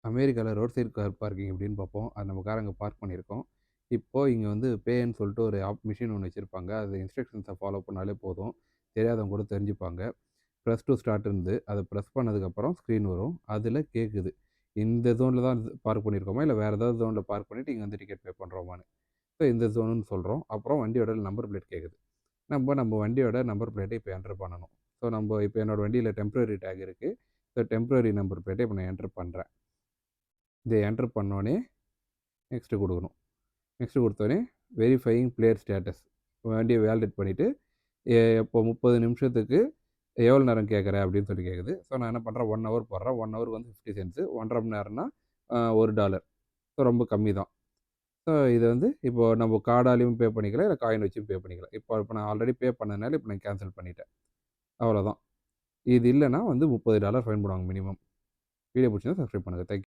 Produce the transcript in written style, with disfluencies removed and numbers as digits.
அமெரிக்கால road side car parking எப்படின்னு பார்ப்போம். அது நம்ம கார் அங்க பார்க் பண்ணியிருக்கோம். இப்போ இங்க வந்து பேன்னு சொல்லிட்டு ஒரு மிஷின் ஒண்ணு வச்சிருப்பாங்க. அது இன்ஸ்ட்ரக்ஷன்ஸ ஃபாலோ பண்ணாலே போதும். தெரியாதவங்க கூட தெரிஞ்சுப்பாங்க. பிரஸ் டூ ஸ்டார்ட் இருந்து அத பிரஸ் பண்ணதுக்கப்புறம் ஸ்க்ரீன் வரும். அதில கேட்குது. இந்த ஜோன்ல தான் பார்க் பண்ணியிருக்கோமா? இல்ல வேற ஏதாவது ஜோன்ல பார்க் பண்ணிட்டு இங்க வந்து டிக்கெட் பே பண்றோமான்னு. ஸோ இந்த ஜோனுன்னு சொல்றோம். அப்புறம் வண்டியோட நம்பர் பிளேட் கேட்குது. நம்ம வண்டியோட நம்பர் பிளேட்ட இப்போ என்டர் பண்ணணும். ஸோ இப்போ என்னோட வண்டியில டெம்பரரி டேக் இருக்கு. ஸோ டெம்பரரி நம்பர் பிளேட்ட இப்போ நான் என்டர் பண்றேன். இத என்டர் பண்ணோனே நெக்ஸ்ட் குடுக்கணும். நெக்ஸ்ட் குடுத்தோனே வெரிஃபையிங் பிளேயர் ஸ்டேட்டஸ் வண்டிய வேலிடேட் பண்ணிட்டு, இப்போ 30 நிமிஷத்துக்கு எவ்வளோ நேரம் கேட்குற அப்படின்னு சொல்லி கேட்குது. ஸோ நான் என்ன பண்றேன் 1 ஹவர் போடுறேன். 1 ஹவருக்கு வந்து 50 சென்ட்ஸ் 1 1/2 மணி நேரம்னா $1. ஸோ ரொம்ப கம்மி தான். ஸோ இது வந்து இப்போ நம்ம கார்டாலயும் பே பண்ணிக்கலாம். இல்ல காயின் வச்சும் பே பண்ணிக்கலாம். இப்போ நான் ஆல்ரெடி பே பண்ணதுனால இப்போ நான் கேன்சல் பண்ணிட்டேன். அவ்வளோதான். இது இல்லன்னா வந்து $30 ஃபைன் போடுவாங்க மினிமம். வீடியோ புடிச்சிருந்தா சப்ஸ்கிரைப் பண்ணுங்க. Thank you.